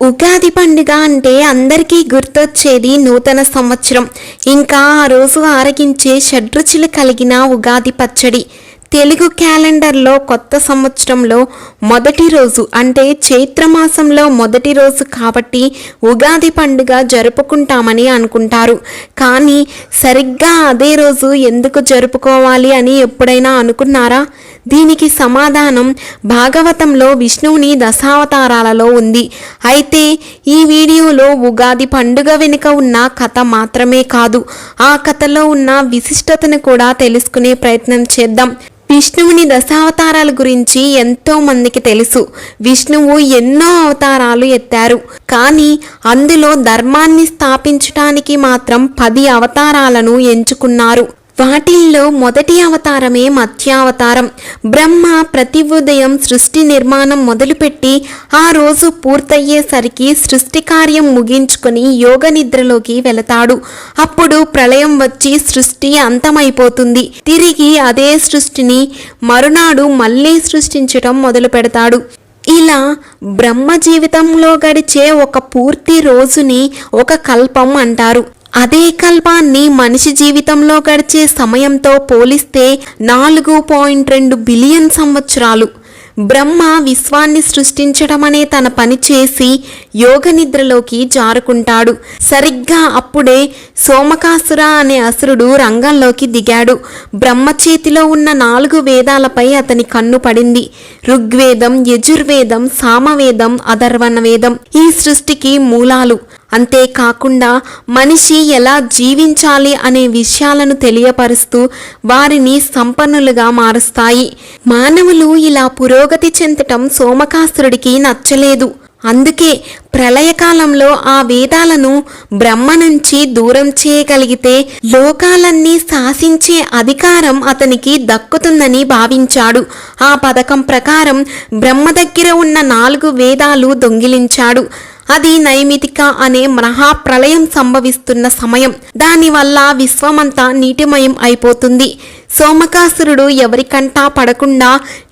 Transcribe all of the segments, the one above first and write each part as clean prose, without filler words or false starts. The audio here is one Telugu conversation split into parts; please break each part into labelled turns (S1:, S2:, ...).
S1: ఉగాది పండుగ అంటే అందరికీ గుర్తొచ్చేది నూతన సంవత్సరం. ఇంకా ఆ రోజు ఆరగించే షడ్రుచులు కలిగిన ఉగాది పచ్చడి. తెలుగు క్యాలెండర్లో కొత్త సంవత్సరంలో మొదటి రోజు అంటే చైత్రమాసంలో మొదటి రోజు కాబట్టి ఉగాది పండుగ జరుపుకుంటామని అనుకుంటారు. కానీ సరిగ్గా అదే రోజు ఎందుకు జరుపుకోవాలి అని ఎప్పుడైనా అనుకున్నారా? దీనికి సమాధానం భాగవతంలో విష్ణువుని దశావతారాలలో ఉంది. అయితే ఈ వీడియోలో ఉగాది పండుగ వెనుక ఉన్న కథ మాత్రమే కాదు, ఆ కథలో ఉన్న విశిష్టతను కూడా తెలుసుకునే ప్రయత్నం చేద్దాం. విష్ణువుని దశావతారాల గురించి ఎంతో మందికి తెలుసు. విష్ణువు ఎన్నో అవతారాలు ఎత్తారు, కానీ అందులో ధర్మాన్ని స్థాపించడానికి మాత్రం 10 అవతారాలను ఎంచుకున్నారు. వాటిల్లో మొదటి అవతారమే మత్స్యావతారం. బ్రహ్మ ప్రతి ఉదయం సృష్టి నిర్మాణం మొదలుపెట్టి ఆ రోజు పూర్తయ్యేసరికి సృష్టి కార్యం ముగించుకొని యోగ నిద్రలోకి వెళతాడు. అప్పుడు ప్రళయం వచ్చి సృష్టి అంతమైపోతుంది. తిరిగి అదే సృష్టిని మరునాడు మళ్ళీ సృష్టించటం మొదలు పెడతాడు. ఇలా బ్రహ్మ జీవితంలో గడిచే ఒక పూర్తి రోజుని ఒక కల్పం అంటారు. అదే కల్పాన్ని మనిషి జీవితంలో గడిచే సమయంతో పోలిస్తే 4.2 బిలియన్ సంవత్సరాలు. బ్రహ్మ విశ్వాన్ని సృష్టించడం అనే తన పని చేసి యోగ నిద్రలోకి జారుకుంటాడు. సరిగ్గా అప్పుడే సోమకాసుర అనే అసురుడు రంగంలోకి దిగాడు. బ్రహ్మ చేతిలో ఉన్న 4 వేదాలపై అతని కన్ను పడింది. ఋగ్వేదం, యజుర్వేదం, సామవేదం, అథర్వణ వేదం ఈ సృష్టికి మూలాలు. అంతేకాకుండా మనిషి ఎలా జీవించాలి అనే విషయాలను తెలియపరుస్తూ వారిని సంపన్నులుగా మారుస్తాయి. మానవులు ఇలా పురోగతి చెందటం సోమకాసురుడికి నచ్చలేదు. అందుకే ప్రళయకాలంలో ఆ వేదాలను బ్రహ్మ నుంచి దూరం చేయగలిగితే లోకాలన్నీ శాసించే అధికారం అతనికి దక్కుతుందని భావించాడు. ఆ పథకం ప్రకారం బ్రహ్మ దగ్గర ఉన్న 4 వేదాలు దొంగిలించాడు. అది నైమితిక అనే మహాప్రళయం సంభవిస్తున్న సమయం. దానివల్ల విశ్వమంతా నీటిమయం అయిపోతుంది. సోమకాసురుడు ఎవరికంటా పడకుండా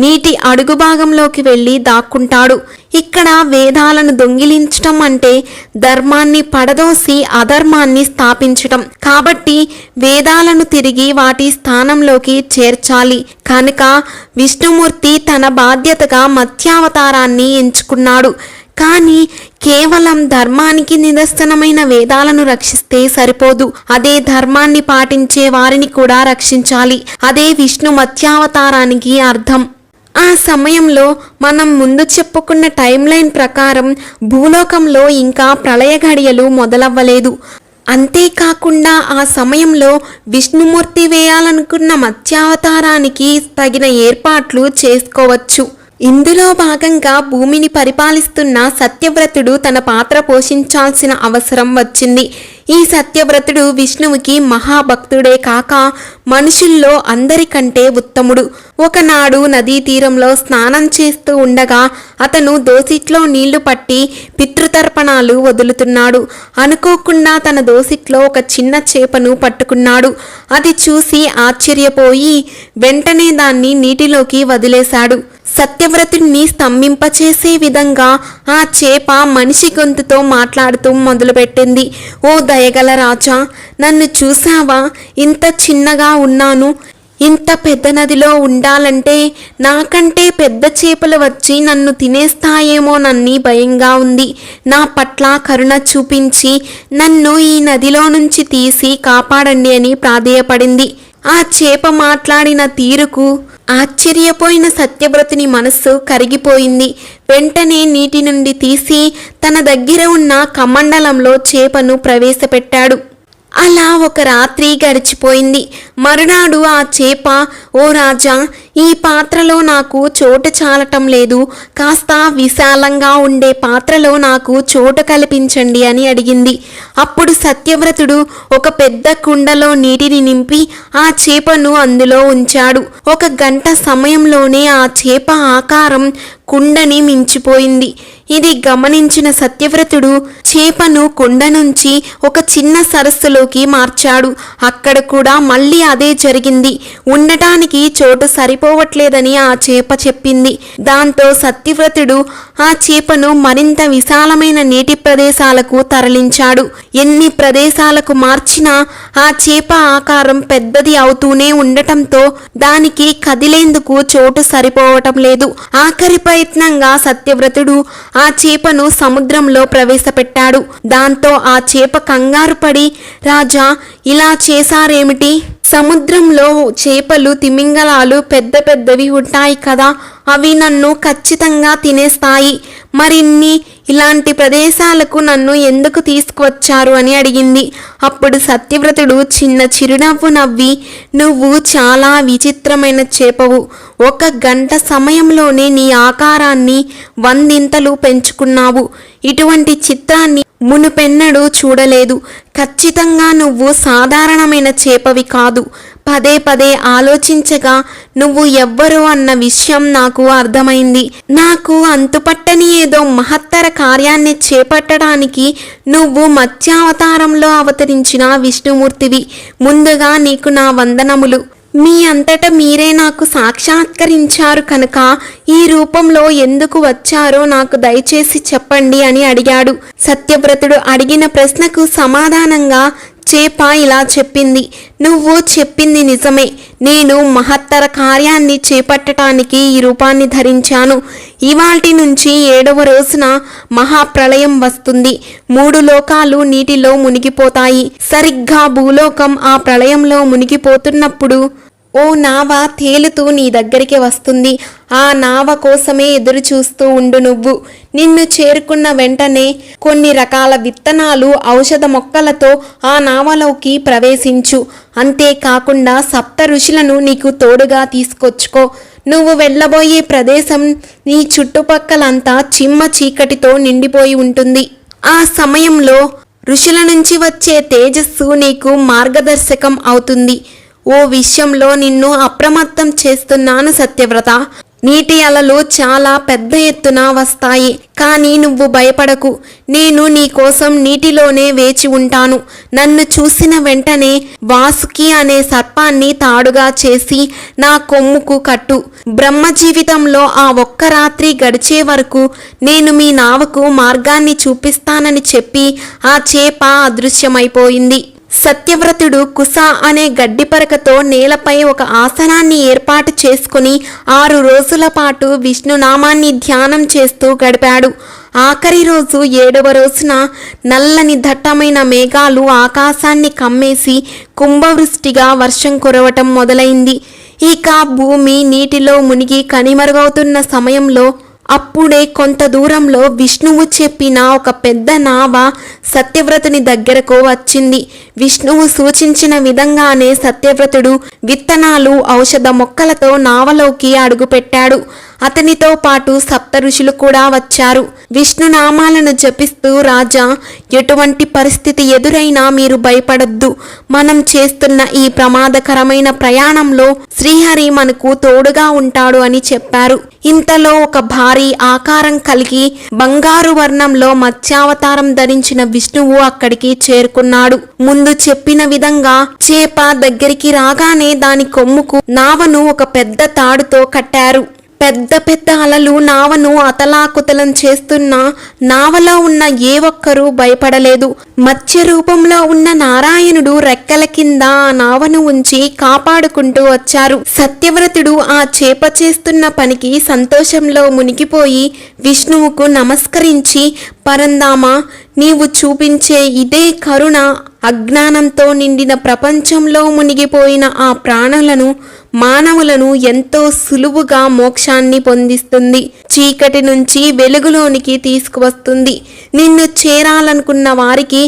S1: నీటి అడుగు భాగంలోకి వెళ్ళి దాక్కుంటాడు. ఇక్కడ వేదాలను దొంగిలించటం అంటే ధర్మాన్ని పడదోసి అధర్మాన్ని స్థాపించటం. కాబట్టి వేదాలను తిరిగి వాటి స్థానంలోకి చేర్చాలి. కనుక విష్ణుమూర్తి తన బాధ్యతగా మత్స్యావతారాన్ని ఎంచుకున్నాడు. కానీ కేవలం ధర్మానికి నిదర్శనమైన వేదాలను రక్షిస్తే సరిపోదు. అదే ధర్మాన్ని పాటించే వారిని కూడా రక్షించాలి. అదే విష్ణు మత్స్యావతారానికి అర్థం. ఆ సమయంలో మనం ముందు చెప్పుకున్న టైం లైన్ ప్రకారం భూలోకంలో ఇంకా ప్రళయ ఘడియలు మొదలవ్వలేదు. అంతేకాకుండా ఆ సమయంలో విష్ణుమూర్తి వేయాలనుకున్న మత్స్యావతారానికి తగిన ఏర్పాట్లు చేసుకోవచ్చు. ఇందులో భాగంగా భూమిని పరిపాలిస్తున్న సత్యవ్రతుడు తన పాత్ర పోషించాల్సిన అవసరం వచ్చింది. ఈ సత్యవ్రతుడు విష్ణువుకి మహాభక్తుడే కాక మనుషుల్లో అందరికంటే ఉత్తముడు. ఒకనాడు నదీ తీరంలో స్నానం చేస్తూ ఉండగా అతను దోసిట్లో నీళ్లు పట్టి పితృతర్పణాలు వదులుతున్నాడు. అనుకోకుండా తన దోసిట్లో ఒక చిన్న చేపను పట్టుకున్నాడు. అది చూసి ఆశ్చర్యపోయి వెంటనే దాన్ని నీటిలోకి వదిలేశాడు. సత్యవ్రతుడిని స్తంభింపచేసే విధంగా ఆ చేప మనిషి గొంతుతో మాట్లాడుతూ మొదలుపెట్టింది. ఓ దయగల రాజా, నన్ను చూసావా? ఇంత చిన్నగా ఉన్నాను. ఇంత పెద్ద నదిలో ఉండాలంటే నాకంటే పెద్ద చేపలు వచ్చి నన్ను తినేస్తాయేమోనని భయంగా ఉంది. నా పట్ల కరుణ చూపించి నన్ను ఈ నదిలో నుంచి తీసి కాపాడండి అని ప్రాధేయపడింది. ఆ చేప మాట్లాడిన తీరుకు ఆశ్చర్యపోయిన సత్యవ్రతుని మనస్సు కరిగిపోయింది. వెంటనే నీటి నుండి తీసి తన దగ్గర ఉన్న కమండలంలో చేపను ప్రవేశపెట్టాడు. అలా ఒక రాత్రి గడిచిపోయింది. మరునాడు ఆ చేప, ఓ రాజా, ఈ పాత్రలో నాకు చోటు చాలటం లేదు. కాస్త విశాలంగా ఉండే పాత్రలో నాకు చోటు కల్పించండి అని అడిగింది. అప్పుడు సత్యవ్రతుడు ఒక పెద్ద కుండలో నీటిని నింపి ఆ చేపను అందులో ఉంచాడు. 1 గంట సమయంలోనే ఆ చేప ఆకారం కుండని మించిపోయింది. ఇది గమనించిన సత్యవ్రతుడు చేపను కొండ నుంచి ఒక చిన్న సరస్సులోకి మార్చాడు. అక్కడ కూడా మళ్ళీ అదే జరిగింది. ఉండటానికి చోటు సరిపోవట్లేదని ఆ చేప చెప్పింది. దాంతో సత్యవ్రతుడు ఆ చేపను మరింత విశాలమైన నీటి ప్రదేశాలకు తరలించాడు. ఎన్ని ప్రదేశాలకు మార్చినా ఆ చేప ఆకారం పెద్దది అవుతూనే ఉండటంతో దానికి కదిలేందుకు చోటు సరిపోవటం లేదు. ఆఖరి ప్రయత్నంగా సత్యవ్రతుడు ఆ చేపను సముద్రంలో ప్రవేశపెట్టాడు. దాంతో ఆ చేప కంగారు పడి, రాజా, ఇలా చేశారేమిటి? సముద్రంలో చేపలు, తిమింగలాలు పెద్ద పెద్దవి ఉంటాయి కదా, అవి నన్ను ఖచ్చితంగా తినేస్తాయి. మరిన్ని ఇలాంటి ప్రదేశాలకు నన్ను ఎందుకు తీసుకువచ్చారు అని అడిగింది. అప్పుడు సత్యవ్రతుడు చిన్న చిరునవ్వు నవ్వి, నువ్వు చాలా విచిత్రమైన చేపవు. 1 గంట సమయంలోనే నీ ఆకారాన్ని 100 పెంచుకున్నావు. ఇటువంటి చిత్రాన్ని మునుపెన్నడూ చూడలేదు. ఖచ్చితంగా నువ్వు సాధారణమైన చేపవి కాదు. పదే పదే ఆలోచించగా నువ్వు ఎవ్వరు అన్న విషయం నాకు అర్థమైంది. నాకు అంతుపట్టని ఏదో మహత్తర కార్యాన్ని చేపట్టడానికి నువ్వు మత్స్యావతారంలో అవతరించిన విష్ణుమూర్తివి. ముందుగా నీకు నా వందనములు. మీ అంతటా మీరే నాకు సాక్షాత్కరించారు కనుక ఈ రూపంలో ఎందుకు వచ్చారో నాకు దయచేసి చెప్పండి అని అడిగాడు. సత్యవ్రతుడు అడిగిన ప్రశ్నకు సమాధానంగా చేప ఇలా చెప్పింది. నువ్వు చెప్పింది నిజమే. నేను మహత్తర కార్యాన్ని చేపట్టడానికి ఈ రూపాన్ని ధరించాను. ఇవాల్టి నుంచి 7వ రోజున మహాప్రళయం వస్తుంది. 3 లోకాలు నీటిలో మునిగిపోతాయి. సరిగ్గా భూలోకం ఆ ప్రళయంలో మునిగిపోతున్నప్పుడు ఓ నావ తేలుతూ నీ దగ్గరికి వస్తుంది. ఆ నావ కోసమే ఎదురు చూస్తూ ఉండు నువ్వు. నిన్ను చేరుకున్న వెంటనే కొన్ని రకాల విత్తనాలు, ఔషధ మొక్కలతో ఆ నావలోకి ప్రవేశించు. అంతేకాకుండా 7 ఋషులను నీకు తోడుగా తీసుకొచ్చుకో. నువ్వు వెళ్ళబోయే ప్రదేశం నీ చుట్టుపక్కలంతా చిమ్మ చీకటితో నిండిపోయి ఉంటుంది. ఆ సమయంలో ఋషుల నుంచి వచ్చే తేజస్సు నీకు మార్గదర్శకం అవుతుంది. ఓ విషయంలో నిన్ను అప్రమత్తం చేస్తున్నాను సత్యవ్రత. నీటి అలలు చాలా పెద్ద ఎత్తున వస్తాయి. కానీ నువ్వు భయపడకు. నేను నీ కోసం నీటిలోనే వేచి ఉంటాను. నన్ను చూసిన వెంటనే వాసుకి అనే సర్పాన్ని తాడుగా చేసి నా కొమ్ముకు కట్టు. బ్రహ్మ జీవితంలో ఆ 1 రాత్రి గడిచే వరకు నేను మీ నావకు మార్గాన్ని చూపిస్తానని చెప్పి ఆ చేప అదృశ్యమైపోయింది. సత్యవ్రతుడు కుస అనే గడ్డిపరకతో నేలపై ఒక ఆసనాన్ని ఏర్పాటు చేసుకుని 6 రోజుల పాటు విష్ణునామాన్ని ధ్యానం చేస్తూ గడిపాడు. ఆఖరి రోజు 7వ రోజున నల్లని దట్టమైన మేఘాలు ఆకాశాన్ని కమ్మేసి కుంభవృష్టిగా వర్షం కురవటం మొదలైంది. ఇక భూమి నీటిలో మునిగి కనిమరుగవుతున్న సమయంలో అప్పుడే కొంత దూరంలో విష్ణువు చెప్పిన ఒక పెద్ద నావ సత్యవ్రతుని దగ్గరకు వచ్చింది. విష్ణువు సూచించిన విధంగానే సత్యవ్రతుడు విత్తనాలు, ఔషధ మొక్కలతో నావలోకి అడుగుపెట్టాడు. అతనితో పాటు 7 ఋషులు కూడా వచ్చారు. విష్ణునామాలను జపిస్తూ, రాజా, ఎటువంటి పరిస్థితి ఎదురైనా మీరు భయపడద్దు. మనం చేస్తున్న ఈ ప్రమాదకరమైన ప్రయాణంలో శ్రీహరి మనకు తోడుగా ఉంటాడు అని చెప్పారు. ఇంతలో ఒక భారీ ఆకారం కలిగి బంగారు వర్ణంలో మత్స్యావతారం ధరించిన విష్ణువు అక్కడికి చేరుకున్నాడు. ముందు చెప్పిన విధంగా చేప దగ్గరికి రాగానే దాని కొమ్ముకు నావను ఒక పెద్ద తాడుతో కట్టారు. పెద్ద పెద్ద అలలు నావను అతలాకుతలం చేస్తున్నా నావలో ఉన్న ఏ ఒక్కరూ భయపడలేదు. మత్స్య రూపంలో ఉన్న నారాయణుడు రెక్కల కింద ఆ నావను ఉంచి కాపాడుకుంటూ వచ్చారు. సత్యవ్రతుడు ఆ చేప చేస్తున్న పనికి సంతోషంలో మునిగిపోయి విష్ణువుకు నమస్కరించి, పరంధామ, నీవు చూపించే ఇదే కరుణ అజ్ఞానంతో నిండిన ప్రపంచంలో మునిగిపోయిన ఆ ప్రాణులను, మానవులను ఎంతో సులువుగా మోక్షాన్ని పొందిస్తుంది. చీకటి నుంచి వెలుగులోనికి తీసుకువస్తుంది. నిన్ను చేరాలనుకున్న వారికి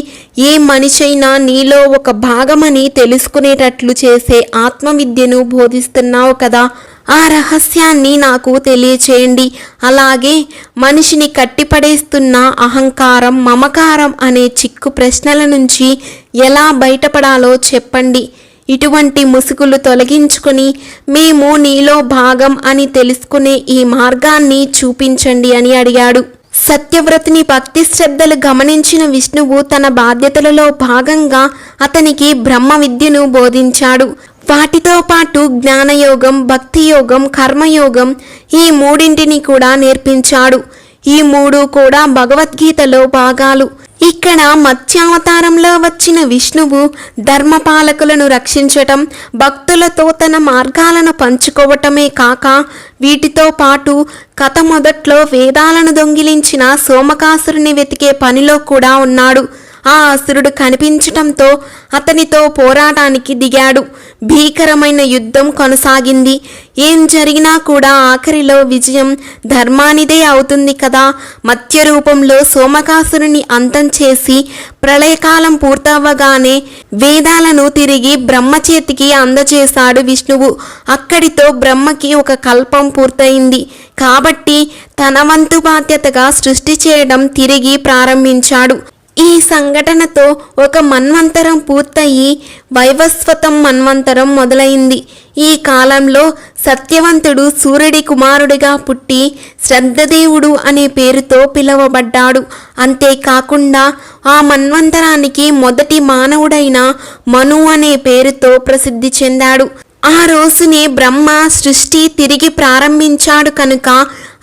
S1: ఏ మనిషైనా నీలో ఒక భాగమని తెలుసుకునేటట్లు చేసే ఆత్మవిద్యను బోధిస్తున్నావు కదా, ఆ రహస్యాన్ని నాకు తెలియచేయండి. అలాగే మనిషిని కట్టిపడేస్తున్న అహంకారం, మమకారం అనే చిక్కు ప్రశ్నల నుంచి ఎలా బయటపడాలో చెప్పండి. ఇటువంటి ముసుగులు తొలగించుకుని మేము నీలో భాగం అని తెలుసుకునే ఈ మార్గాన్ని చూపించండి అని అడిగాడు. సత్యవ్రతుని భక్తి శ్రద్ధలు గమనించిన విష్ణువు తన బాధ్యతలలో భాగంగా అతనికి బ్రహ్మ విద్యను బోధించాడు. వాటితో పాటు జ్ఞానయోగం, భక్తి యోగం, కర్మయోగం ఈ మూడింటిని కూడా నేర్పించాడు. ఈ మూడు కూడా భగవద్గీతలో భాగాలు. ఇక్కడ మత్స్యావతారంలో వచ్చిన విష్ణువు ధర్మపాలకులను రక్షించటం, భక్తులతో తన మార్గాలను పంచుకోవటమే కాక వీటితో పాటు కథ మొదట్లో వేదాలను దొంగిలించిన సోమకాసురుని వెతికే పనిలో కూడా ఉన్నాడు. ఆ అసురుడు కనిపించటంతో అతనితో పోరాటానికి దిగాడు. భీకరమైన యుద్ధం కొనసాగింది. ఏం జరిగినా కూడా ఆఖరిలో విజయం ధర్మానిదే అవుతుంది కదా. మత్స్య రూపంలో సోమకాసురుని అంతం చేసి ప్రళయకాలం పూర్తవ్వగానే వేదాలను తిరిగి బ్రహ్మ చేతికి అందజేశాడు విష్ణువు. అక్కడితో బ్రహ్మకి ఒక కల్పం పూర్తయింది కాబట్టి తన వంతు బాధ్యతగా సృష్టి చేయడం తిరిగి ప్రారంభించాడు. ఈ సంఘటనతో ఒక మన్వంతరం పూర్తయి వైవస్వతం మన్వంతరం మొదలైంది. ఈ కాలంలో సత్యవంతుడు సూర్యుడి కుమారుడిగా పుట్టి శ్రద్ధదేవుడు అనే పేరుతో పిలువబడ్డాడు. అంతేకాకుండా ఆ మన్వంతరానికి మొదటి మానవుడైన మను అనే పేరుతో ప్రసిద్ధి చెందాడు. ఆ రోజునే బ్రహ్మ సృష్టి తిరిగి ప్రారంభించాడు కనుక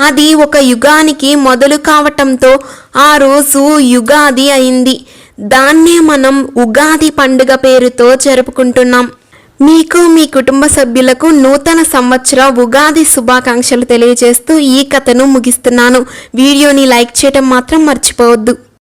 S1: అది ఒక యుగానికి మొదలు కావటంతో ఆ రోజు యుగాది అయింది. దాన్నే మనం ఉగాది పండుగ పేరుతో జరుపుకుంటున్నాం. మీకు మీ కుటుంబ సభ్యులకు నూతన సంవత్సర ఉగాది శుభాకాంక్షలు తెలియజేస్తూ ఈ కథను ముగిస్తున్నాను. వీడియోని లైక్ చేయడం మాత్రం మర్చిపోవద్దు.